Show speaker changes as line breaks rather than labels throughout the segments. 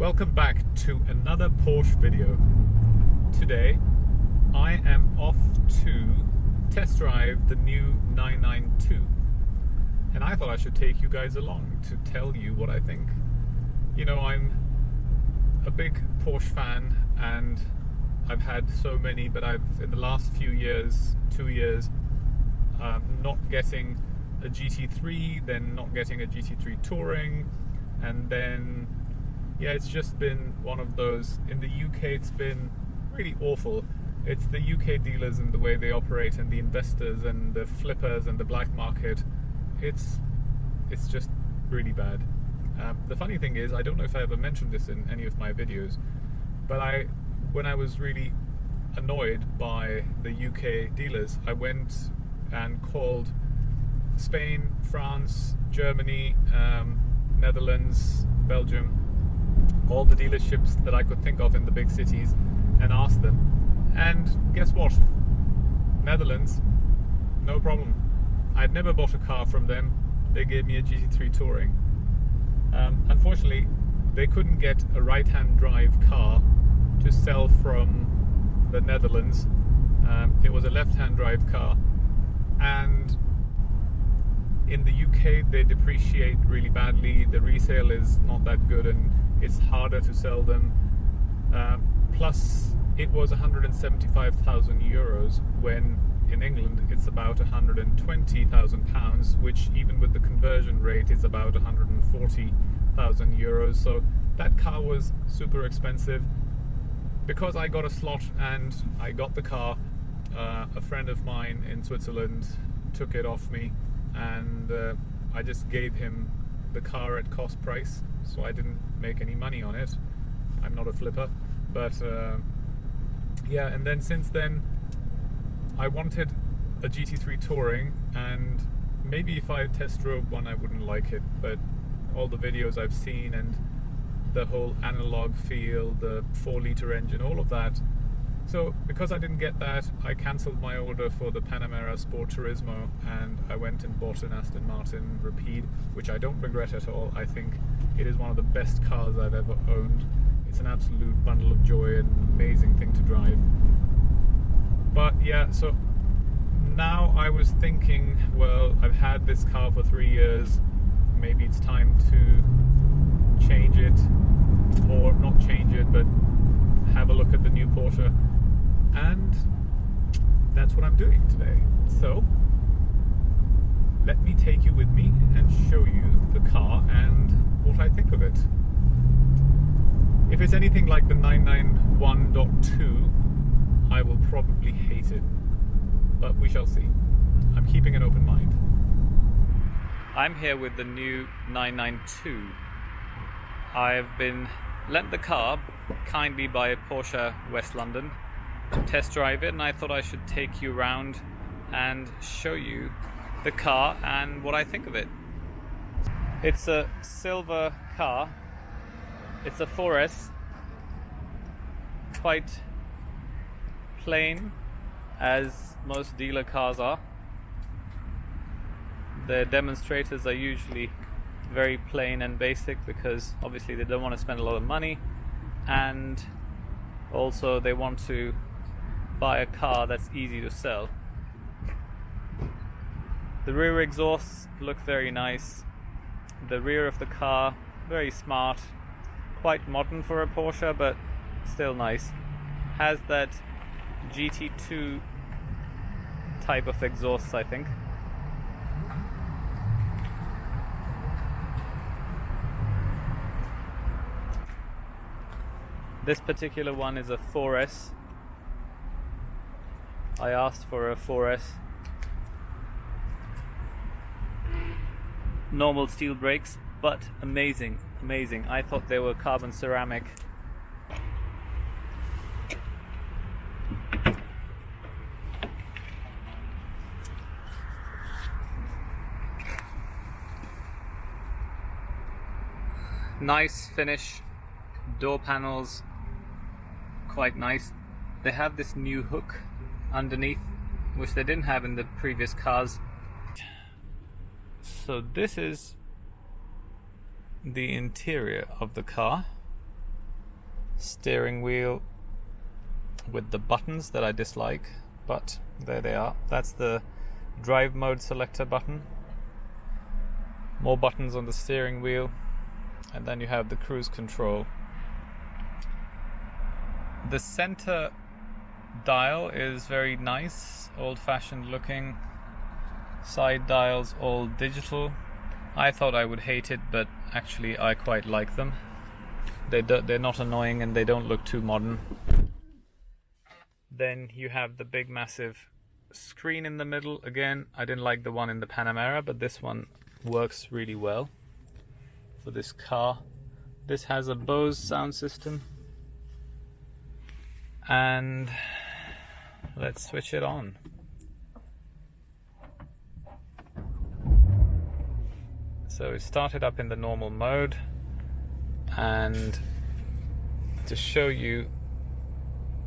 Welcome back to another Porsche video. Today I am off to test drive the new 992, and I thought I should take you guys along to tell you what I think. You know, I'm a big Porsche fan and I've had so many, but in the last few years, 2 years, not getting a GT3, then not getting a GT3 Touring, and then it's just been one of those. In the UK it's been really awful. It's the UK dealers and the way they operate, and the investors and the flippers and the black market. It's just really bad. The funny thing is, I don't know if I ever mentioned this in any of my videos, but when I was really annoyed by the UK dealers, I went and called Spain, France, Germany, Netherlands, Belgium, all the dealerships that I could think of in the big cities, and asked them. And guess what? Netherlands, no problem. I'd never bought a car from them. They gave me a GT3 Touring. Unfortunately, they couldn't get a right-hand drive car to sell from the Netherlands. It was a left-hand drive car, and in the UK they depreciate really badly. The resale is not that good and it's harder to sell them. Plus it was 175,000 euros when in England it's about 120,000 pounds, which even with the conversion rate is about 140,000 euros. So that car was super expensive. Because I got a slot and I got the car, a friend of mine in Switzerland took it off me, and I just gave him the car at cost price, so I didn't make any money on it. I'm not a flipper, but and then since then I wanted a GT3 Touring, and maybe if I test drove one I wouldn't like it, but all the videos I've seen and the whole analog feel, the 4-litre engine, all of that. So because I didn't get that, I cancelled my order for the Panamera Sport Turismo, and I went and bought an Aston Martin Rapide, which I don't regret at all. I think it is one of the best cars I've ever owned. It's an absolute bundle of joy and an amazing thing to drive. But yeah, so now I was thinking, well, I've had this car for 3 years, maybe it's time to change it, or not change it, but have a look at the new Porsche, and that's what I'm doing today. So let me take you with me and show you the car and what I think of it. If it's anything like the 991.2, I will probably hate it, but we shall see. I'm keeping an open mind. I'm here with the new 992. I've been lent the car kindly by Porsche West London to test drive it, and I thought I should take you around and show you the car and what I think of it. It's a silver car. It's a 4S, quite plain as most dealer cars are. The demonstrators are usually very plain and basic because obviously they don't want to spend a lot of money, and also they want to buy a car that's easy to sell. The rear exhausts look very nice. The rear of the car, very smart, quite modern for a Porsche, but still nice. Has that GT2 type of exhausts, I think. This particular one is a 4S. I asked for a 4S. Normal steel brakes, but amazing. I thought they were carbon ceramic. Nice finish. Door panels, quite nice. They have this new hook underneath, which they didn't have in the previous cars. So this is the interior of the car. steering wheel with the buttons that I dislike, but there they are. That's the drive mode selector button. More buttons on the steering wheel, and then you have the cruise control. The center dial is very nice, old-fashioned looking. Side dials all digital. I thought I would hate it, but actually I quite like them. They're not annoying and they don't look too modern. Then you have the big massive screen in the middle. Again, I didn't like the one in the Panamera, but this one works really well for this car. This has a Bose sound system, and let's switch it on. So it started up in the normal mode, and to show you,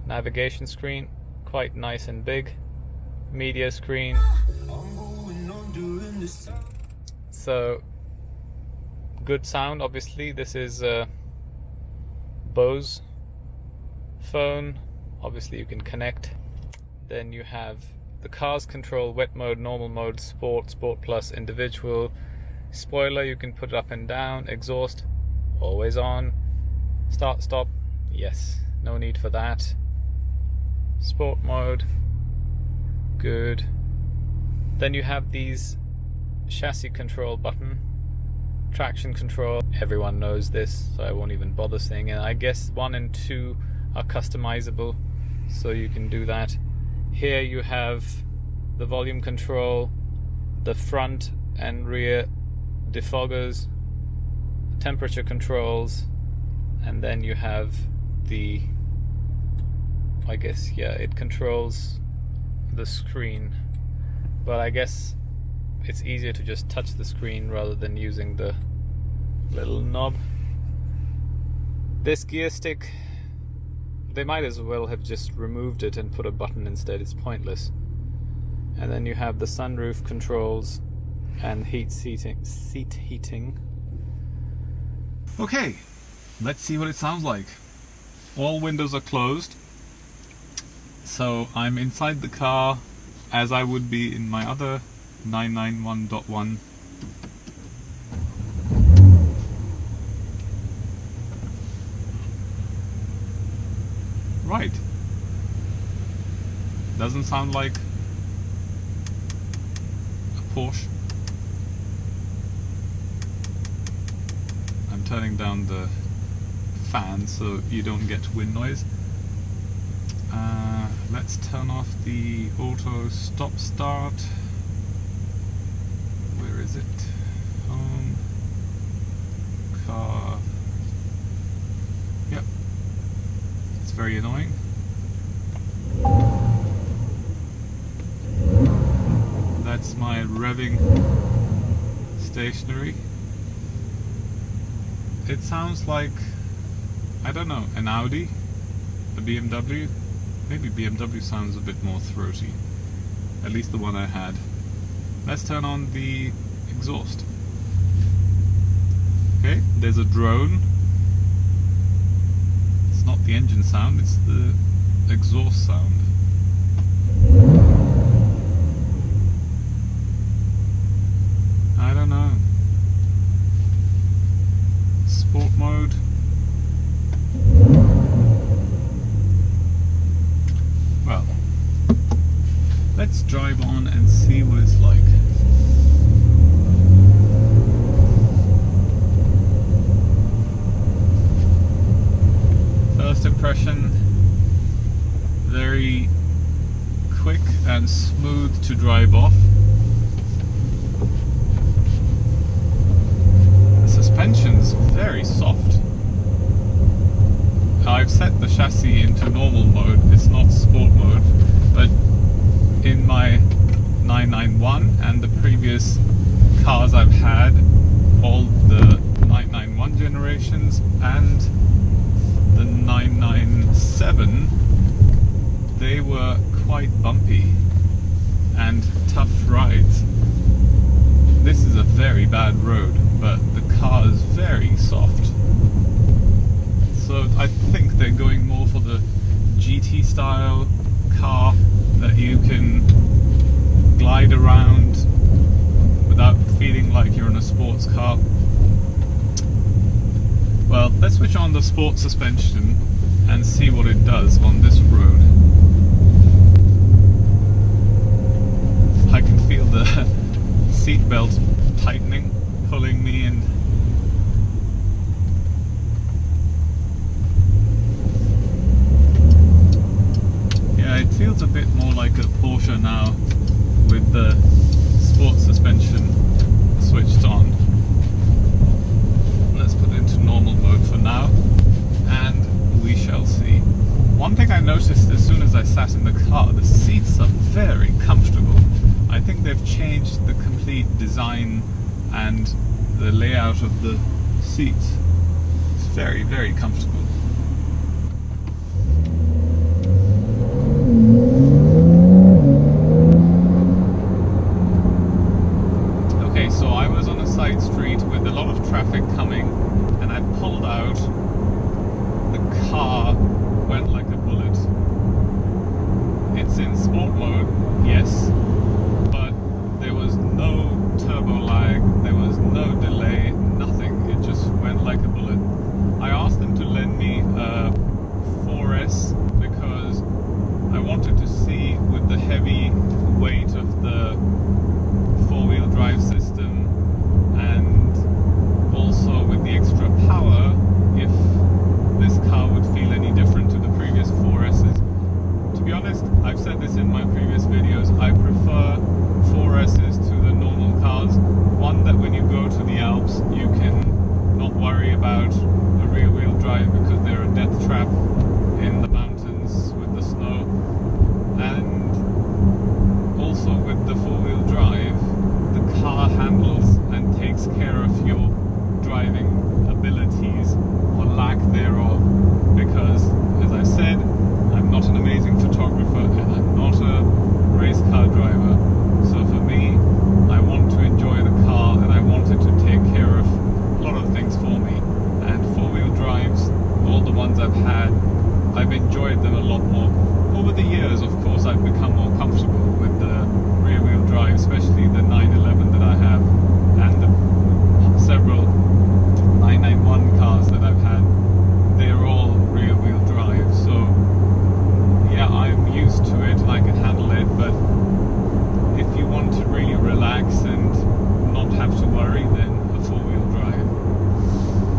navigation screen, quite nice and big. Media screen. So good sound, obviously. This is a Bose phone. Obviously you can connect. Then you have the car's control: wet mode, normal mode, sport, sport plus, individual. Spoiler, you can put it up and down. Exhaust, always on. Start, stop, yes, no need for that. Sport mode, good. Then you have these chassis control button, traction control. Everyone knows this, so I won't even bother saying it. I guess 1 and 2 are customizable, so you can do that. Here you have the volume control, the front and rear defoggers, temperature controls, and then you have the, I guess, yeah, it controls the screen, but I guess it's easier to just touch the screen rather than using the little knob. This gear stick, they might as well have just removed it and put a button instead. It's pointless. And then you have the sunroof controls and seat heating. Okay, let's see what it sounds like. All windows are closed, so I'm inside the car as I would be in my other 991.1. Right. Doesn't sound like a Porsche. I'm turning down the fan so you don't get wind noise. Let's turn off the auto stop start. Where is it? Home. Car. Yep. It's very annoying. That's my revving stationary. It sounds like, I don't know, an Audi, a BMW. Maybe BMW sounds a bit more throaty. At least the one I had. Let's turn on the exhaust. Okay, there's a drone. It's not the engine sound, it's the exhaust sound. I don't know. Sport mode. Well, let's drive on and see what it's like. First impression, very quick and smooth to drive off. The suspension's very soft. I've set the chassis into normal mode, it's not sport mode, but in my 991 and the previous cars I've had, all the 991 generations and the 997, they were quite bumpy and tough rides. This is a very bad road, but the car is very soft. So I think they're going more for the GT style car that you can glide around without feeling like you're in a sports car. Well, let's switch on the sport suspension and see what it does on this road. I can feel the seatbelt tightening, pulling me in. Yeah, it feels a bit more like a Porsche now with the sport suspension switched on. Let's put it into normal mode for now, and we shall see. One thing I noticed as soon as I sat in the car, the seats are very comfortable. I think they've changed the complete design and the layout of the seats. It's very, very comfortable. Okay, so I was on a side street with a lot of traffic coming, and I pulled out. The car went like a bullet. It's in sport mode, yes, but there was no turbo lag, there was no delay, nothing. It just went like a bullet. I asked them to lend me a 4S because I wanted to see with the heavy weight of the four-wheel drive system and also with the extra power, if this car would feel any different to the previous 4Ss. To be honest, I've said this in my previous videos, I prefer 4Ss to the normal cars. One, that when you go to the Alps you can not worry about a rear-wheel drive because they're a death trap in the mountains with the snow, and also with the four-wheel drive the car handles and takes care of your driving abilities or lack thereof, because as I said, I'm not an amazing photographer and I'm not a race car driver. So for me, I want to enjoy the car and I want it to take care of a lot of things for me. And four-wheel drives, all the ones I've had, I've enjoyed them a lot more. Over the years, of course, I've become more comfortable with the rear-wheel drive, especially the 911 that I have and the several 991 cars that I've had. They're all rear-wheel drive, so yeah, I'm used to it, I can handle it, but if you want to really relax and not have to worry, then a four-wheel drive.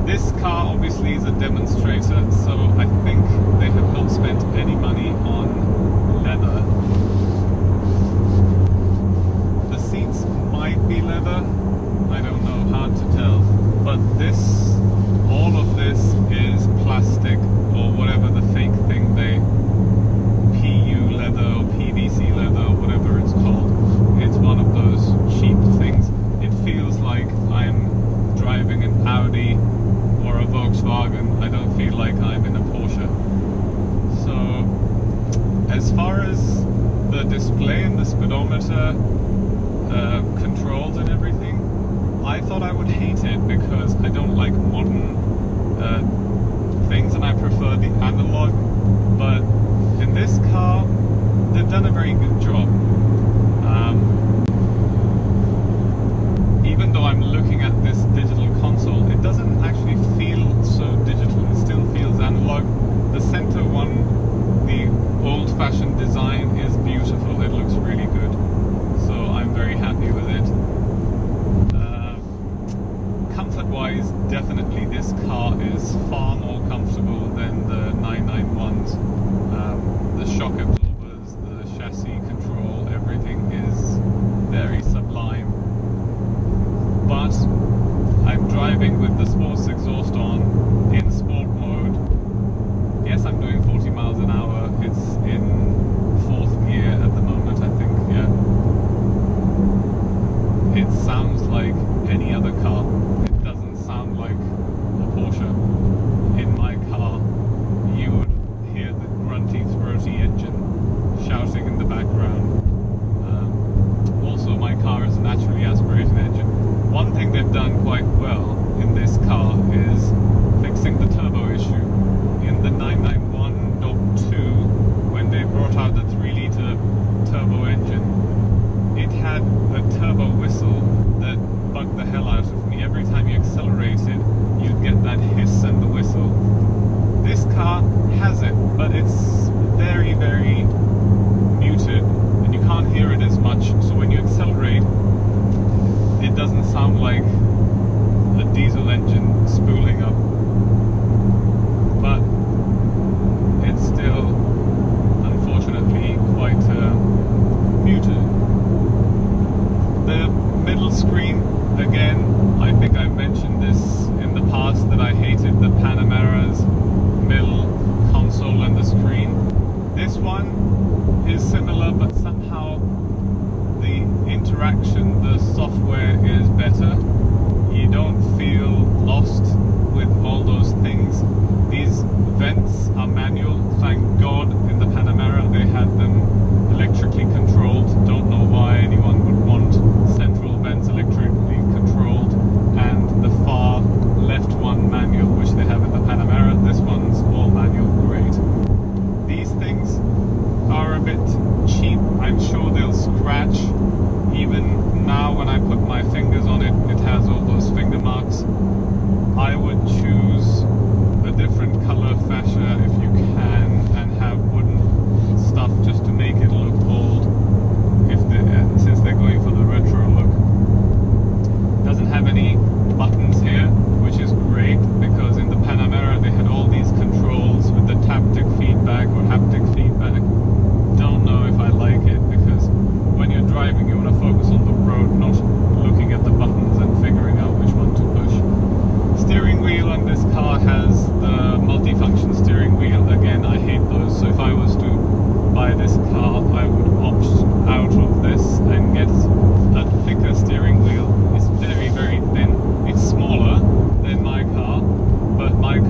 This car obviously is a demonstrator, so I think they have not spent any money on leather. The seats might be leather, I don't know, hard to tell, but this, all of this is plastic or whatever the fake thing they, PU leather or PVC leather or whatever it's called. It's one of those cheap things. It feels like I'm driving an Audi or a Volkswagen. I don't feel like I'm in a Porsche. So as far as the display and the speedometer controls and everything, I thought I would hate it because I don't like modern things and I prefer the analog, but in this car they've done a very good job. Even though I'm looking at this digital console, it doesn't actually feel so digital, it still feels analog. The center one, the old-fashioned design, is beautiful, it looks really good, so I'm very happy with it. Comfort-wise, definitely this car is far more comfortable than the 991s. The shock absorbers, the chassis control, everything is very sublime. But I'm driving with the sports exhaust on in sport mode. Yes, I'm doing 40 miles an hour. It's in 4th gear at the moment, I think, yeah. It sounds like any other car. It doesn't sound like a Porsche. In my car, you would hear the grunty, throaty engine shouting in the background. Also, my car is a naturally aspirated engine. One thing they've done quite well in this car is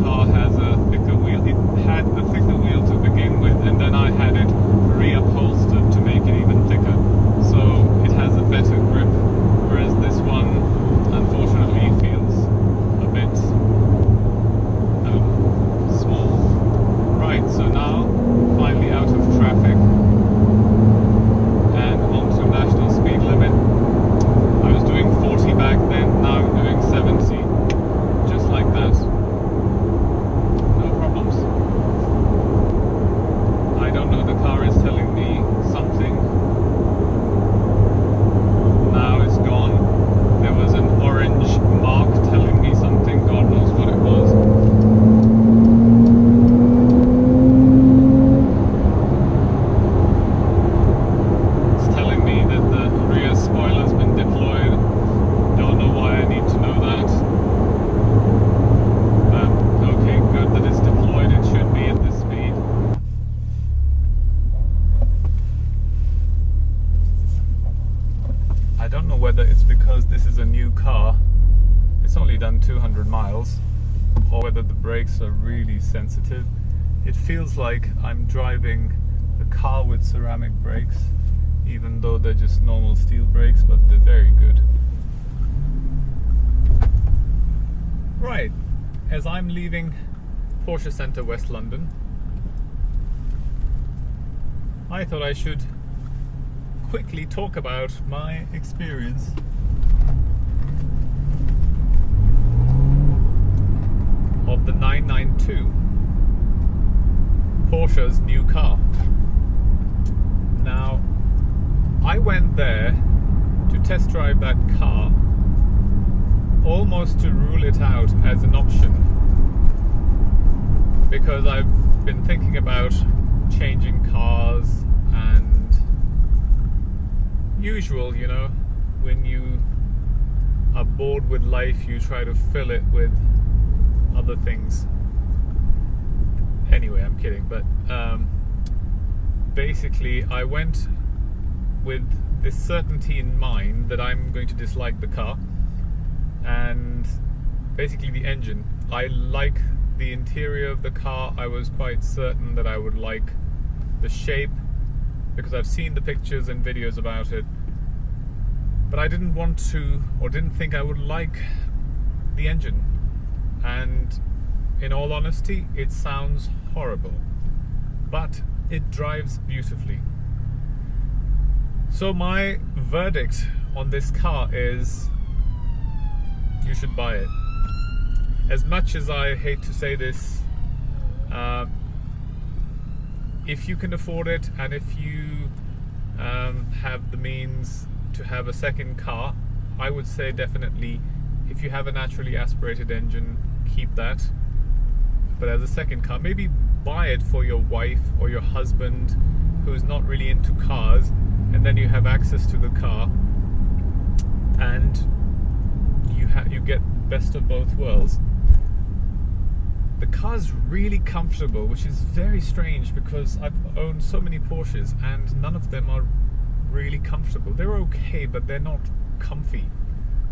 car has a thicker wheel. It had a thicker wheel to begin with, and then I had it reupholstered to make it even thicker. So it has a better grip, whereas this one, unfortunately, feels a bit small. Right, so now finally out of traffic and onto national speed limit. I was doing 40 back then, now I'm doing 70. Just like that. No problems. I don't know, the car is telling me something. Now it's gone. There was an orange mark telling me something, God knows what it was. It's telling me that the rear spoiler's been deployed. Don't know why I need to know that. But okay, good that it's deployed. It should be at this speed. I don't know whether it's because this is a new car, it's only done 200 miles, or whether the brakes are really sensitive. It feels like I'm driving a car with ceramic brakes, even though they're just normal steel brakes, but they're very good. Right, as I'm leaving Porsche Centre, West London, I thought I should quickly talk about my experience of the 992, Porsche's new car. Now, I went there to test drive that car almost to rule it out as an option, because I've been thinking about changing cars, and usual, you know, when you are bored with life, you try to fill it with other things. Anyway, I'm kidding, but basically I went with this certainty in mind that I'm going to dislike the car, and basically the engine. I like the interior of the car. I was quite certain that I would like the shape, because I've seen the pictures and videos about it, but I didn't want to, or didn't think I would like the engine. And in all honesty, it sounds horrible, but it drives beautifully. So my verdict on this car is, you should buy it. As much as I hate to say this, if you can afford it, and if you have the means to have a second car, I would say definitely, if you have a naturally aspirated engine, keep that. But as a second car, maybe buy it for your wife or your husband who's not really into cars, and then you have access to the car, and you get best of both worlds. The car's really comfortable, which is very strange because I've owned so many Porsches and none of them are really comfortable. They're okay, but they're not comfy.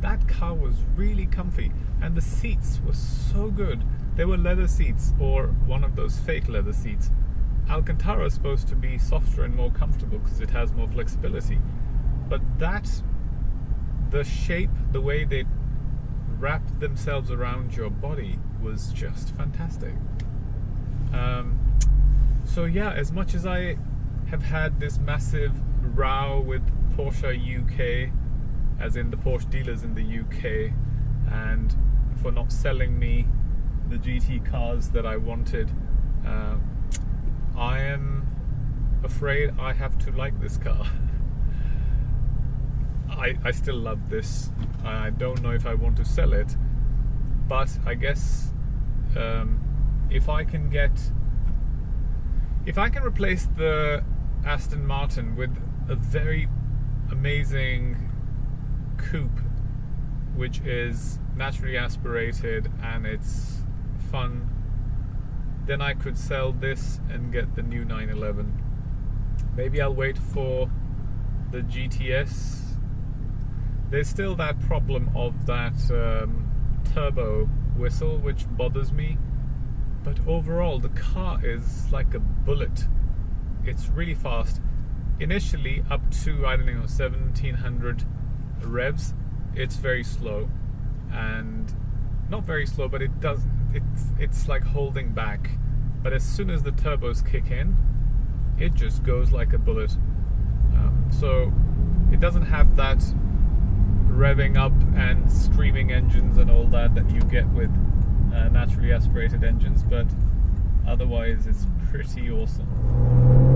That car was really comfy, and the seats were so good. They were leather seats, or one of those fake leather seats. Alcantara is supposed to be softer and more comfortable because it has more flexibility, but the shape, the way they wrapped themselves around your body was just fantastic. So yeah, as much as I have had this massive row with Porsche UK, as in the Porsche dealers in the UK, and for not selling me the GT cars that I wanted, I am afraid I have to like this car. I still love this. I don't know if I want to sell it, but I guess if I can replace the Aston Martin with a very amazing coupe, which is naturally aspirated and it's fun, then I could sell this and get the new 911. Maybe I'll wait for the GTS. There's still that problem of that turbo whistle, which bothers me. but overall the car is like a bullet. It's really fast. Initially up to, I don't know, 1700 revs, it's very slow, and not very slow, but it's like holding back. But as soon as the turbos kick in, it just goes like a bullet. So it doesn't have that revving up and screaming engines and all that you get with naturally aspirated engines, but otherwise it's pretty awesome.